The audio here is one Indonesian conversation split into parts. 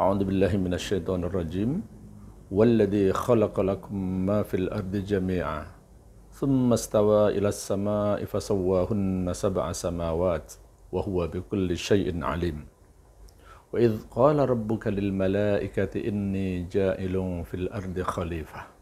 A'udzu billahi minasyaitonir rajim. Walladzi khalaqa lakum ma fil ardi jami'a. Tsumma istawa ilas sama'i fasawwahunna sab'a samawat wa huwa bikulli syai'in alim. Wa idz qala rabbuka lil malaikati inni ja'ilun fil ardi khalifah.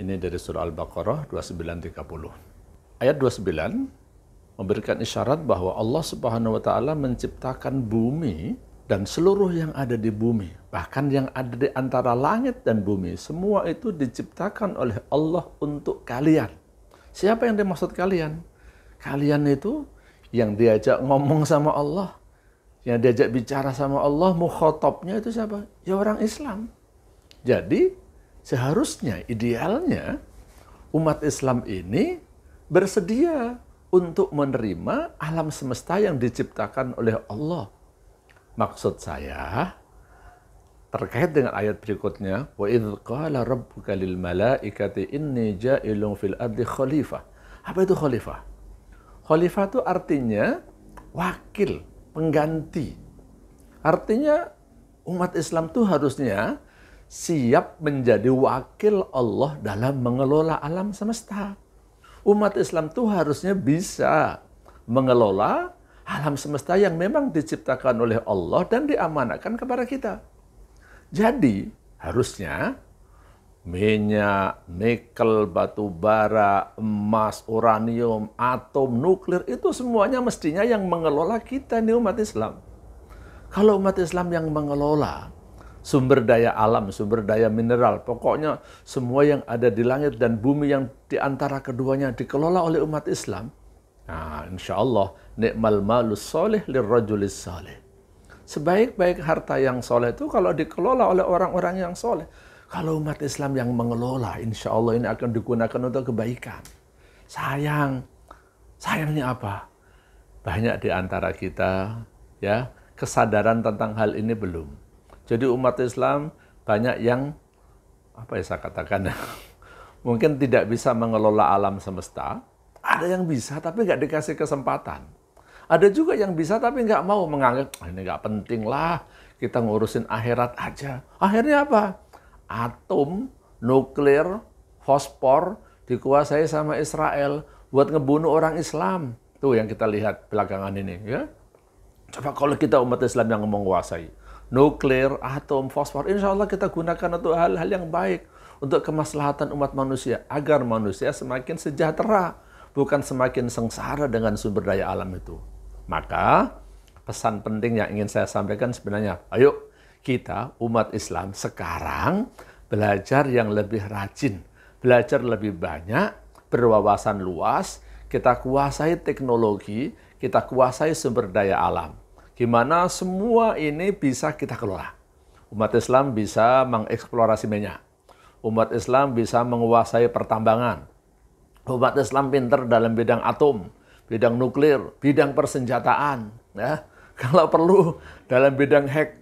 Ini dari surah Al-Baqarah 29-30. Ayat 29 memberikan isyarat bahwa Allah Subhanahu wa taala menciptakan bumi dan seluruh yang ada di bumi, bahkan yang ada di antara langit dan bumi, semua itu diciptakan oleh Allah untuk kalian. Siapa yang dimaksud kalian? Kalian itu yang diajak ngomong sama Allah, yang diajak bicara sama Allah, mukhatabnya itu siapa? Ya orang Islam. Jadi seharusnya, idealnya umat Islam ini bersedia untuk menerima alam semesta yang diciptakan oleh Allah. Maksud saya terkait dengan ayat berikutnya, wa idz qala rabbuka lil malaikati inni ja'ilun fil ardi khalifah. Apa itu khalifah? Khalifah itu artinya wakil, pengganti. Artinya umat Islam itu harusnya siap menjadi wakil Allah dalam mengelola alam semesta. Umat Islam itu harusnya bisa mengelola alam semesta yang memang diciptakan oleh Allah dan diamanahkan kepada kita. Jadi, harusnya minyak, nikel, batu bara, emas, uranium, atom, nuklir, itu semuanya mestinya yang mengelola kita nih umat Islam. Kalau umat Islam yang mengelola sumber daya alam, sumber daya mineral, pokoknya semua yang ada di langit dan bumi yang di antara keduanya dikelola oleh umat Islam, nah, insya Allah, ni'mal malus soleh lirrajulis soleh. Sebaik-baik harta yang soleh itu kalau dikelola oleh orang-orang yang soleh. Kalau umat Islam yang mengelola, insya Allah ini akan digunakan untuk kebaikan. Sayangnya apa? Banyak di antara kita, ya, kesadaran tentang hal ini belum. Jadi umat Islam banyak yang, apa ya saya katakan, mungkin tidak bisa mengelola alam semesta. Ada yang bisa tapi nggak dikasih kesempatan. Ada juga yang bisa tapi nggak mau, menganggap ini nggak penting lah, kita ngurusin akhirat aja. Akhirnya apa? Atom, nuklir, fosfor dikuasai sama Israel buat ngebunuh orang Islam. Tuh yang kita lihat belakangan ini, ya. Coba kalau kita umat Islam yang menguasai nuklir, atom, fosfor, insya Allah kita gunakan untuk hal-hal yang baik, untuk kemaslahatan umat manusia, agar manusia semakin sejahtera, bukan semakin sengsara dengan sumber daya alam itu. Maka pesan penting yang ingin saya sampaikan sebenarnya, ayo kita umat Islam sekarang belajar yang lebih rajin, belajar lebih banyak, berwawasan luas, kita kuasai teknologi, kita kuasai sumber daya alam. Gimana semua ini bisa kita kelola. Umat Islam bisa mengeksplorasi minyak. Umat Islam bisa menguasai pertambangan. Umat Islam pinter dalam bidang atom, bidang nuklir, bidang persenjataan. Ya. Kalau perlu dalam bidang hack.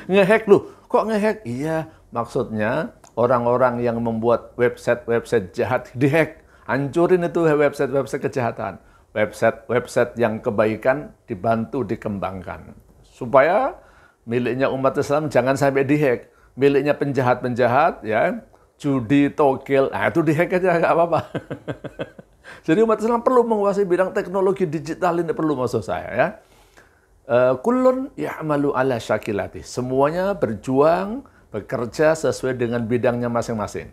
Ngehack lu, kok ngehack? Iya, maksudnya orang-orang yang membuat website jahat dihack. Hancurin itu website kejahatan. Website yang kebaikan dibantu dikembangkan. Supaya miliknya umat Islam jangan sampai dihack. Miliknya penjahat-penjahat, ya, judi, togel, nah itu dihack aja nggak apa-apa. Jadi umat Islam perlu menguasai bidang teknologi digital ini, perlu, maksud saya, ya. Kullun ya'malu ala syakilati. Semuanya berjuang, bekerja sesuai dengan bidangnya masing-masing.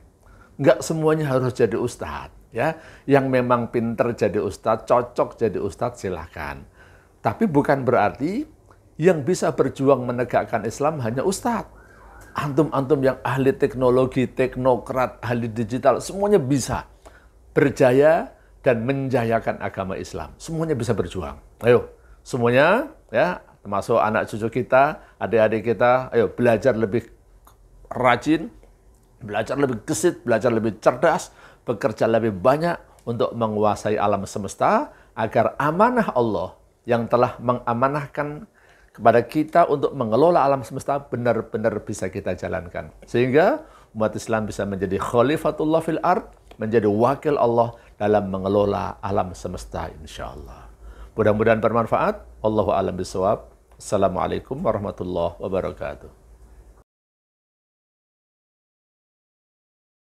Nggak semuanya harus jadi ustadz, ya. Yang memang pinter jadi ustadz, cocok jadi ustadz, silahkan. Tapi bukan berarti yang bisa berjuang menegakkan Islam hanya ustadz. Antum-antum yang ahli teknologi, teknokrat, ahli digital, semuanya bisa berjaya dan menjayakan agama Islam. Semuanya bisa berjuang. Ayo, semuanya, ya, termasuk anak cucu kita, adik-adik kita, ayo belajar lebih rajin, belajar lebih gesit, belajar lebih cerdas, bekerja lebih banyak untuk menguasai alam semesta, agar amanah Allah yang telah mengamanahkan kepada kita untuk mengelola alam semesta benar-benar bisa kita jalankan. Sehingga umat Islam bisa menjadi khalifatullah fil ard, menjadi wakil Allah dalam mengelola alam semesta, insya Allah. Mudah-mudahan bermanfaat. Allahu a'lam bishawab. Assalamualaikum warahmatullahi wabarakatuh.